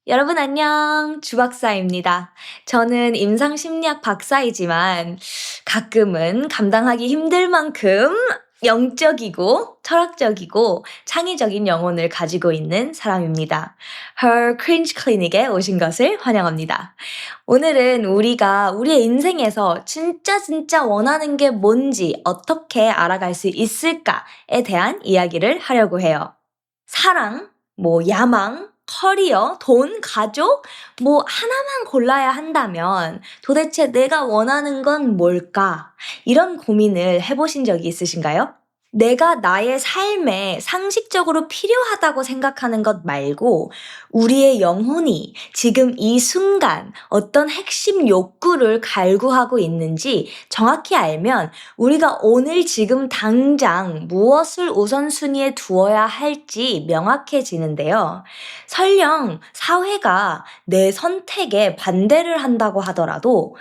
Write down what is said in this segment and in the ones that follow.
여러분 안녕. 주박사입니다. 저는 임상심리학 박사이지만 가끔은 감당하기 힘들 만큼 영적이고 철학적이고 창의적인 영혼을 가지고 있는 사람입니다. Her Cringe Clinic에 오신 것을 환영합니다. 오늘은 우리가 우리의 인생에서 진짜 원하는 게 뭔지 어떻게 알아갈 수 있을까에 대한 이야기를 하려고 해요. 사랑, 야망, 커리어, 돈, 가족, 하나만 골라야 한다면 도대체 내가 원하는 건 뭘까? 이런 고민을 해보신 적이 있으신가요? 내가 나의 삶에 상식적으로 필요하다고 생각하는 것 말고 우리의 영혼이 지금 이 순간 어떤 핵심 욕구를 갈구하고 있는지 정확히 알면 우리가 오늘 지금 당장 무엇을 우선순위에 두어야 할지 명확해지는데요. 설령 사회가 내 선택에 반대를 한다고 하더라도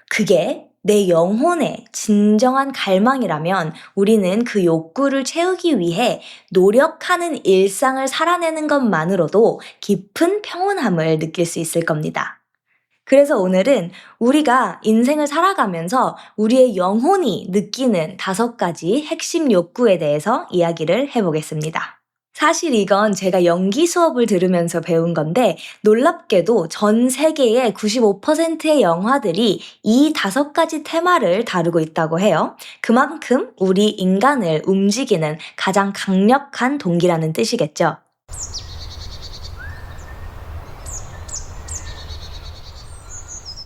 그게 내 영혼의 진정한 갈망이라면 우리는 그 욕구를 채우기 위해 노력하는 일상을 살아내는 것만으로도 깊은 평온함을 느낄 수 있을 겁니다. 그래서 오늘은 우리가 인생을 살아가면서 우리의 영혼이 느끼는 5가지 핵심 욕구에 대해서 이야기를 해보겠습니다. 사실 이건 제가 연기 수업을 들으면서 배운 건데 놀랍게도 전 세계의 95%의 영화들이 이 5가지 테마를 다루고 있다고 해요. 그만큼 우리 인간을 움직이는 가장 강력한 동기라는 뜻이겠죠.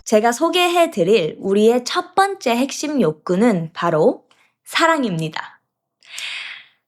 제가 소개해드릴 우리의 첫 번째 핵심 욕구는 바로 사랑입니다.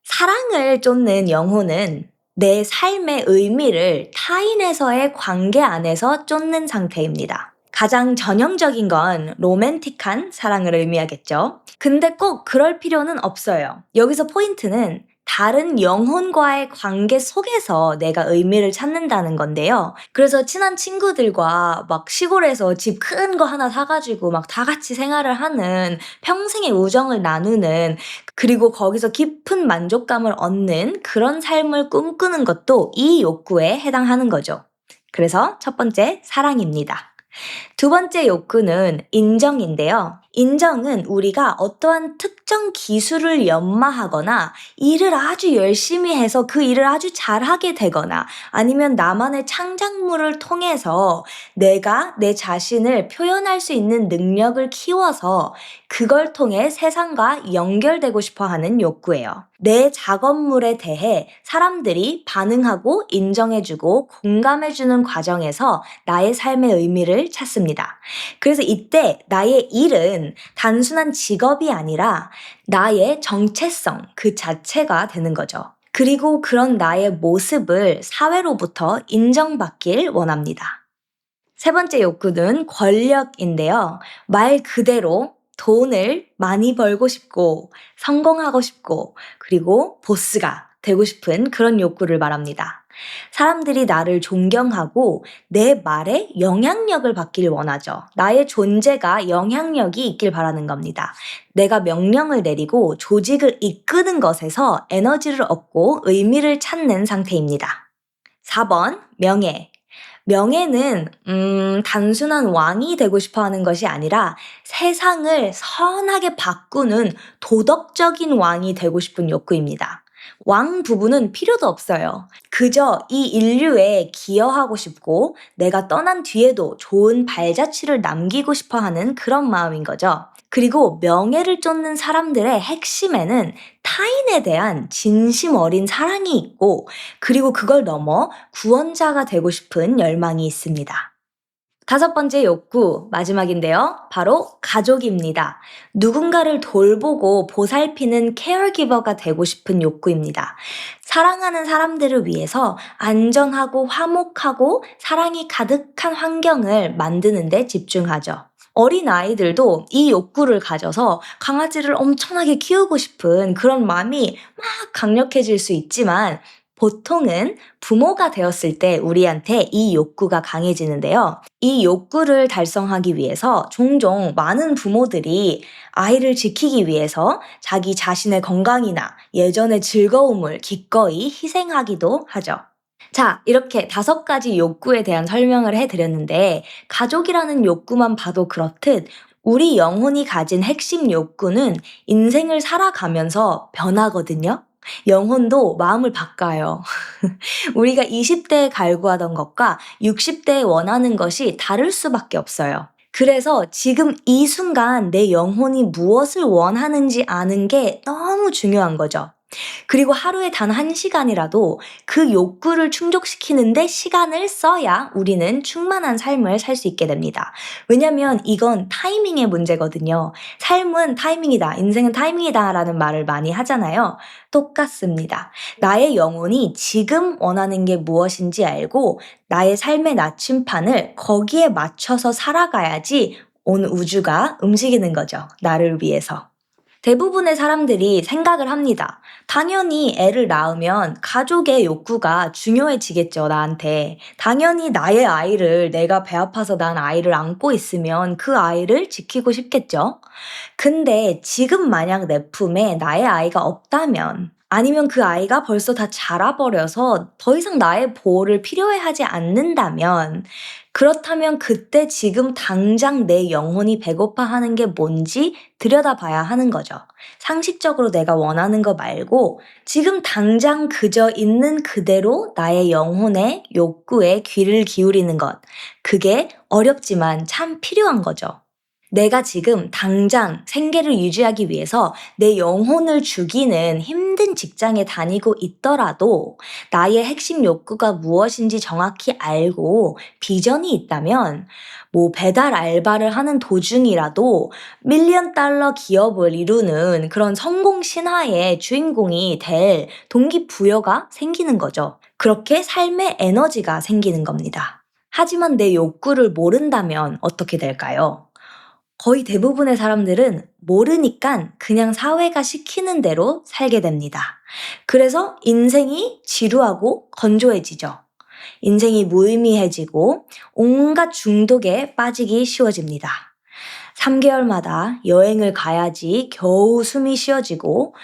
사랑을 쫓는 영혼은 내 삶의 의미를 타인에서의 관계 안에서 쫓는 상태입니다. 가장 전형적인 건 로맨틱한 사랑을 의미하겠죠. 근데 꼭 그럴 필요는 없어요. 여기서 포인트는 다른 영혼과의 관계 속에서 내가 의미를 찾는다는 건데요. 그래서 친한 친구들과 막 시골에서 집 큰 거 하나 사가지고 막 다 같이 생활을 하는 평생의 우정을 나누는 그리고 거기서 깊은 만족감을 얻는 그런 삶을 꿈꾸는 것도 이 욕구에 해당하는 거죠. 그래서 첫 번째, 사랑입니다. 두 번째 욕구는 인정인데요. 인정은 우리가 어떠한 특정 기술을 연마하거나 일을 아주 열심히 해서 그 일을 아주 잘하게 되거나 아니면 나만의 창작물을 통해서 내가 내 자신을 표현할 수 있는 능력을 키워서 그걸 통해 세상과 연결되고 싶어 하는 욕구예요. 내 작업물에 대해 사람들이 반응하고 인정해주고 공감해주는 과정에서 나의 삶의 의미를 찾습니다. 그래서 이때 나의 일은 단순한 직업이 아니라 나의 정체성 그 자체가 되는 거죠. 그리고 그런 나의 모습을 사회로부터 인정받길 원합니다. 세 번째 욕구는 권력인데요. 말 그대로 돈을 많이 벌고 싶고 성공하고 싶고 그리고 보스가 되고 싶은 그런 욕구를 말합니다. 사람들이 나를 존경하고 내 말에 영향력을 받길 원하죠. 나의 존재가 영향력이 있길 바라는 겁니다. 내가 명령을 내리고 조직을 이끄는 것에서 에너지를 얻고 의미를 찾는 상태입니다. 4번, 명예. 명예는 단순한 왕이 되고 싶어 하는 것이 아니라 세상을 선하게 바꾸는 도덕적인 왕이 되고 싶은 욕구입니다. 왕 부분은 필요도 없어요. 그저 이 인류에 기여하고 싶고 내가 떠난 뒤에도 좋은 발자취를 남기고 싶어 하는 그런 마음인 거죠. 그리고 명예를 쫓는 사람들의 핵심에는 타인에 대한 진심 어린 사랑이 있고 그리고 그걸 넘어 구원자가 되고 싶은 열망이 있습니다. 5번째 욕구, 마지막인데요. 바로 가족입니다. 누군가를 돌보고 보살피는 케어기버가 되고 싶은 욕구입니다. 사랑하는 사람들을 위해서 안전하고 화목하고 사랑이 가득한 환경을 만드는 데 집중하죠. 어린 아이들도 이 욕구를 가져서 강아지를 엄청나게 키우고 싶은 그런 마음이 막 강력해질 수 있지만 보통은 부모가 되었을 때 우리한테 이 욕구가 강해지는데요. 이 욕구를 달성하기 위해서 종종 많은 부모들이 아이를 지키기 위해서 자기 자신의 건강이나 예전의 즐거움을 기꺼이 희생하기도 하죠. 자, 이렇게 5가지 욕구에 대한 설명을 해드렸는데, 가족이라는 욕구만 봐도 그렇듯 우리 영혼이 가진 핵심 욕구는 인생을 살아가면서 변하거든요. 영혼도 마음을 바꿔요. 우리가 20대에 갈구하던 것과 60대에 원하는 것이 다를 수밖에 없어요. 그래서 지금 이 순간 내 영혼이 무엇을 원하는지 아는 게 너무 중요한 거죠. 그리고 하루에 단 1시간이라도 그 욕구를 충족시키는데 시간을 써야 우리는 충만한 삶을 살 수 있게 됩니다. 왜냐면 이건 타이밍의 문제거든요. 삶은 타이밍이다, 인생은 타이밍이다 라는 말을 많이 하잖아요. 똑같습니다. 나의 영혼이 지금 원하는 게 무엇인지 알고 나의 삶의 나침판을 거기에 맞춰서 살아가야지 온 우주가 움직이는 거죠. 나를 위해서. 대부분의 사람들이 생각을 합니다. 당연히 애를 낳으면 가족의 욕구가 중요해지겠죠, 나한테. 당연히 나의 아이를, 내가 배 아파서 난 아이를 안고 있으면 그 아이를 지키고 싶겠죠. 근데 지금 만약 내 품에 나의 아이가 없다면, 아니면 그 아이가 벌써 다 자라버려서 더 이상 나의 보호를 필요해하지 않는다면, 그렇다면 그때 지금 당장 내 영혼이 배고파하는 게 뭔지 들여다봐야 하는 거죠. 상식적으로 내가 원하는 거 말고 지금 당장 그저 있는 그대로 나의 영혼의 욕구에 귀를 기울이는 것. 그게 어렵지만 참 필요한 거죠. 내가 지금 당장 생계를 유지하기 위해서 내 영혼을 죽이는 힘든 직장에 다니고 있더라도 나의 핵심 욕구가 무엇인지 정확히 알고 비전이 있다면 배달 알바를 하는 도중이라도 밀리언 달러 기업을 이루는 그런 성공 신화의 주인공이 될 동기부여가 생기는 거죠. 그렇게 삶의 에너지가 생기는 겁니다. 하지만 내 욕구를 모른다면 어떻게 될까요? 거의 대부분의 사람들은 모르니까 그냥 사회가 시키는 대로 살게 됩니다. 그래서 인생이 지루하고 건조해지죠. 인생이 무의미해지고 온갖 중독에 빠지기 쉬워집니다. 3개월마다 여행을 가야지 겨우 숨이 쉬어지고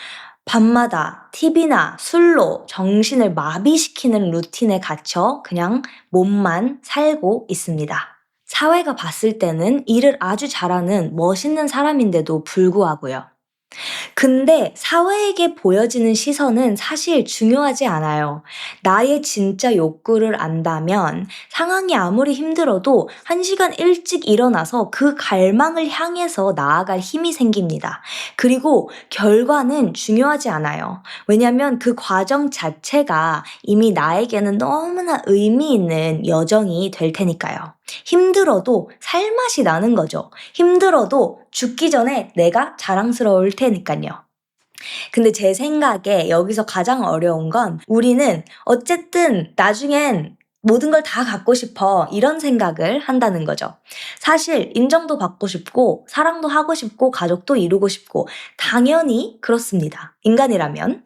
밤마다 TV나 술로 정신을 마비시키는 루틴에 갇혀 그냥 몸만 살고 있습니다. 사회가 봤을 때는 일을 아주 잘하는 멋있는 사람인데도 불구하고요. 근데 사회에게 보여지는 시선은 사실 중요하지 않아요. 나의 진짜 욕구를 안다면 상황이 아무리 힘들어도 1시간 일찍 일어나서 그 갈망을 향해서 나아갈 힘이 생깁니다. 그리고 결과는 중요하지 않아요. 왜냐면 그 과정 자체가 이미 나에게는 너무나 의미 있는 여정이 될 테니까요. 힘들어도 살맛이 나는 거죠. 힘들어도 죽기 전에 내가 자랑스러울 테니까요. 근데 제 생각에 여기서 가장 어려운 건 우리는 어쨌든 나중엔 모든 걸 다 갖고 싶어 이런 생각을 한다는 거죠. 사실 인정도 받고 싶고 사랑도 하고 싶고 가족도 이루고 싶고 당연히 그렇습니다. 인간이라면.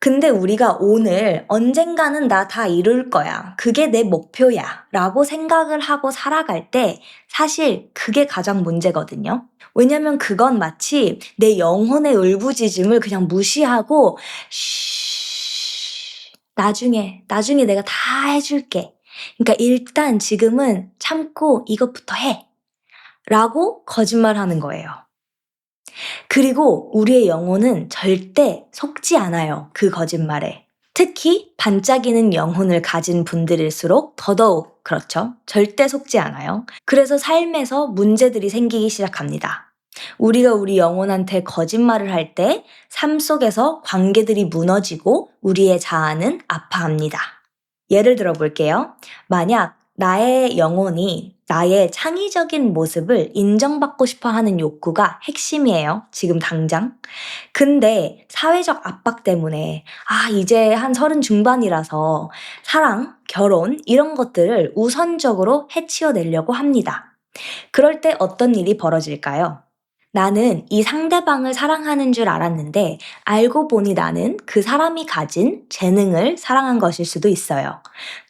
근데 우리가 오늘 언젠가는 나 다 이룰 거야. 그게 내 목표야. 라고 생각을 하고 살아갈 때 사실 그게 가장 문제거든요. 왜냐면 그건 마치 내 영혼의 울부짖음을 그냥 무시하고 나중에 내가 다 해줄게. 그러니까 일단 지금은 참고 이것부터 해. 라고 거짓말하는 거예요. 그리고 우리의 영혼은 절대 속지 않아요. 그 거짓말에. 특히 반짝이는 영혼을 가진 분들일수록 더더욱 그렇죠. 절대 속지 않아요. 그래서 삶에서 문제들이 생기기 시작합니다. 우리가 우리 영혼한테 거짓말을 할 때 삶 속에서 관계들이 무너지고 우리의 자아는 아파합니다. 예를 들어 볼게요. 만약 나의 영혼이 나의 창의적인 모습을 인정받고 싶어 하는 욕구가 핵심이에요. 지금 당장. 근데 사회적 압박 때문에 이제 한 30 중반이라서 사랑, 결혼 이런 것들을 우선적으로 해치워내려고 합니다. 그럴 때 어떤 일이 벌어질까요? 나는 이 상대방을 사랑하는 줄 알았는데 알고 보니 나는 그 사람이 가진 재능을 사랑한 것일 수도 있어요.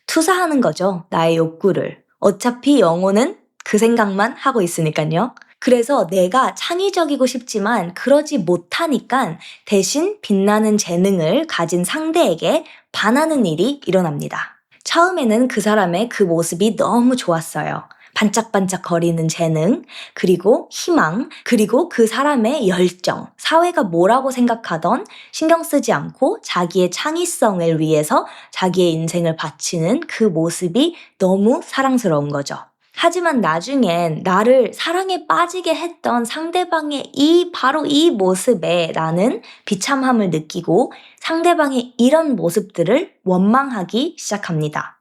투사하는 거죠. 나의 욕구를. 어차피 영혼은 그 생각만 하고 있으니까요. 그래서 내가 창의적이고 싶지만 그러지 못하니까 대신 빛나는 재능을 가진 상대에게 반하는 일이 일어납니다. 처음에는 그 사람의 그 모습이 너무 좋았어요. 반짝반짝 거리는 재능, 그리고 희망, 그리고 그 사람의 열정, 사회가 뭐라고 생각하던 신경 쓰지 않고 자기의 창의성을 위해서 자기의 인생을 바치는 그 모습이 너무 사랑스러운 거죠. 하지만 나중엔 나를 사랑에 빠지게 했던 상대방의 바로 이 모습에 나는 비참함을 느끼고 상대방의 이런 모습들을 원망하기 시작합니다.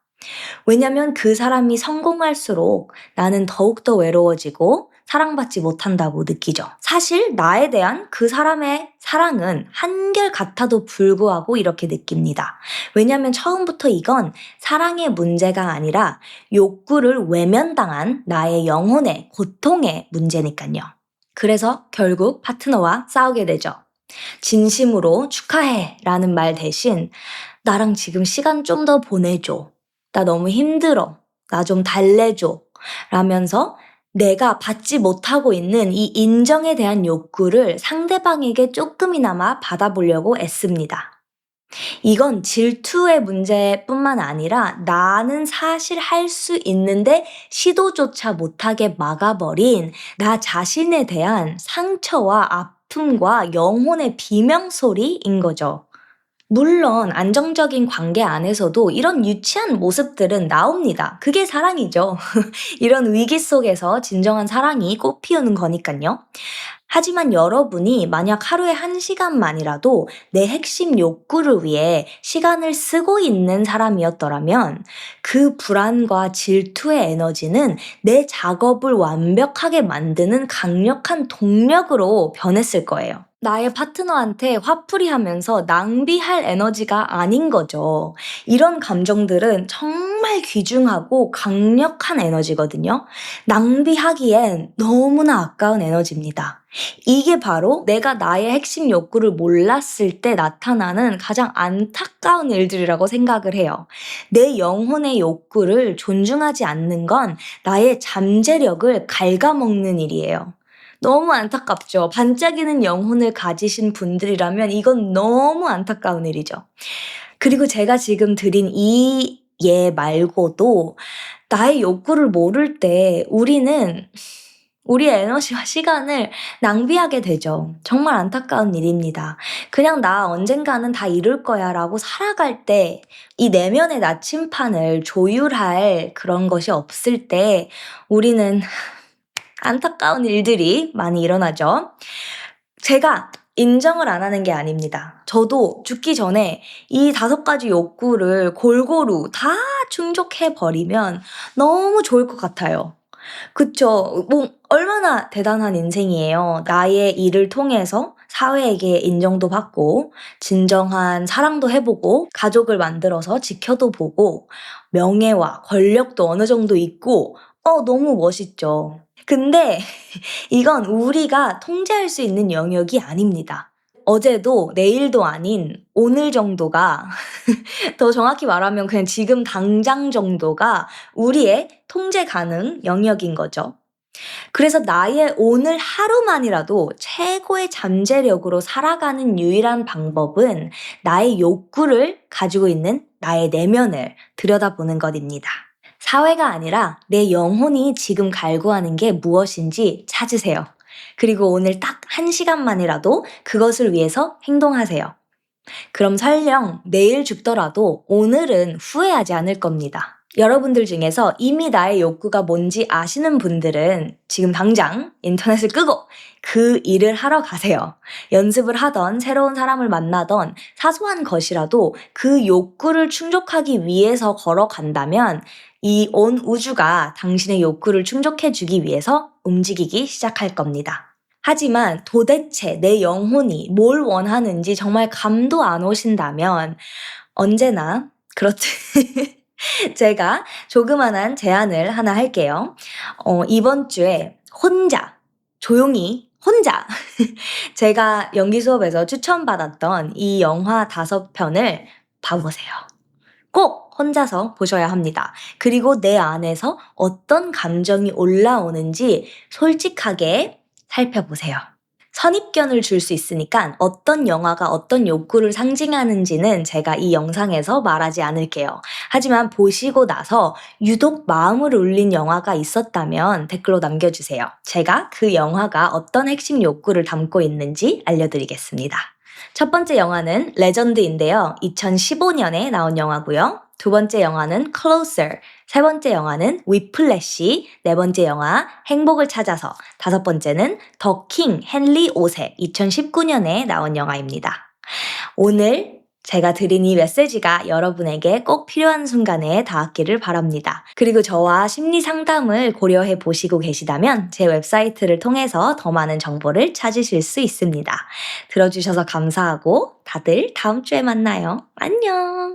왜냐면 그 사람이 성공할수록 나는 더욱더 외로워지고 사랑받지 못한다고 느끼죠. 사실 나에 대한 그 사람의 사랑은 한결같아도 불구하고 이렇게 느낍니다. 왜냐면 처음부터 이건 사랑의 문제가 아니라 욕구를 외면당한 나의 영혼의 고통의 문제니까요. 그래서 결국 파트너와 싸우게 되죠. 진심으로 축하해 라는 말 대신 나랑 지금 시간 좀 더 보내줘. 나 너무 힘들어. 나 좀 달래줘. 라면서 내가 받지 못하고 있는 이 인정에 대한 욕구를 상대방에게 조금이나마 받아보려고 애씁니다. 이건 질투의 문제뿐만 아니라 나는 사실 할 수 있는데 시도조차 못하게 막아버린 나 자신에 대한 상처와 아픔과 영혼의 비명소리인 거죠. 물론 안정적인 관계 안에서도 이런 유치한 모습들은 나옵니다. 그게 사랑이죠. 이런 위기 속에서 진정한 사랑이 꽃피우는 거니까요. 하지만 여러분이 만약 하루에 1시간만이라도 내 핵심 욕구를 위해 시간을 쓰고 있는 사람이었더라면 그 불안과 질투의 에너지는 내 작업을 완벽하게 만드는 강력한 동력으로 변했을 거예요. 나의 파트너한테 화풀이 하면서 낭비할 에너지가 아닌 거죠. 이런 감정들은 정말 귀중하고 강력한 에너지거든요. 낭비하기엔 너무나 아까운 에너지입니다. 이게 바로 내가 나의 핵심 욕구를 몰랐을 때 나타나는 가장 안타까운 일들이라고 생각을 해요. 내 영혼의 욕구를 존중하지 않는 건 나의 잠재력을 갉아먹는 일이에요. 너무 안타깝죠. 반짝이는 영혼을 가지신 분들이라면 이건 너무 안타까운 일이죠. 그리고 제가 지금 드린 이 예 말고도 나의 욕구를 모를 때 우리는 우리의 에너지와 시간을 낭비하게 되죠. 정말 안타까운 일입니다. 그냥 나 언젠가는 다 이룰 거야 라고 살아갈 때 이 내면의 나침판을 조율할 그런 것이 없을 때 우리는 안타까운 일들이 많이 일어나죠. 제가 인정을 안 하는 게 아닙니다. 저도 죽기 전에 이 5가지 욕구를 골고루 다 충족해버리면 너무 좋을 것 같아요. 그쵸. 뭐, 얼마나 대단한 인생이에요. 나의 일을 통해서 사회에게 인정도 받고, 진정한 사랑도 해보고, 가족을 만들어서 지켜도 보고, 명예와 권력도 어느 정도 있고, 너무 멋있죠. 근데 이건 우리가 통제할 수 있는 영역이 아닙니다. 어제도 내일도 아닌 오늘 정도가 더 정확히 말하면 그냥 지금 당장 정도가 우리의 통제 가능 영역인 거죠. 그래서 나의 오늘 하루만이라도 최고의 잠재력으로 살아가는 유일한 방법은 나의 욕구를 가지고 있는 나의 내면을 들여다보는 것입니다. 사회가 아니라 내 영혼이 지금 갈구하는 게 무엇인지 찾으세요. 그리고 오늘 딱 1시간만이라도 그것을 위해서 행동하세요. 그럼 설령 내일 죽더라도 오늘은 후회하지 않을 겁니다. 여러분들 중에서 이미 나의 욕구가 뭔지 아시는 분들은 지금 당장 인터넷을 끄고 그 일을 하러 가세요. 연습을 하던 새로운 사람을 만나던 사소한 것이라도 그 욕구를 충족하기 위해서 걸어간다면 이 온 우주가 당신의 욕구를 충족해주기 위해서 움직이기 시작할 겁니다. 하지만 도대체 내 영혼이 뭘 원하는지 정말 감도 안 오신다면 언제나 그렇듯 제가 조그만한 제안을 하나 할게요. 이번 주에 조용히 혼자 제가 연기 수업에서 추천받았던 이 영화 5편을 봐보세요. 꼭 혼자서 보셔야 합니다. 그리고 내 안에서 어떤 감정이 올라오는지 솔직하게 살펴보세요. 선입견을 줄 수 있으니까 어떤 영화가 어떤 욕구를 상징하는지는 제가 이 영상에서 말하지 않을게요. 하지만 보시고 나서 유독 마음을 울린 영화가 있었다면 댓글로 남겨주세요. 제가 그 영화가 어떤 핵심 욕구를 담고 있는지 알려드리겠습니다. 첫 번째 영화는 레전드인데요. 2015년에 나온 영화고요. 두 번째 영화는 Closer, 세 번째 영화는 위플래시, 네 번째 영화 행복을 찾아서, 다섯 번째는 더 킹 헨리 5세, 2019년에 나온 영화입니다. 오늘 제가 드린 이 메시지가 여러분에게 꼭 필요한 순간에 닿았기를 바랍니다. 그리고 저와 심리 상담을 고려해 보시고 계시다면 제 웹사이트를 통해서 더 많은 정보를 찾으실 수 있습니다. 들어주셔서 감사하고 다들 다음 주에 만나요. 안녕!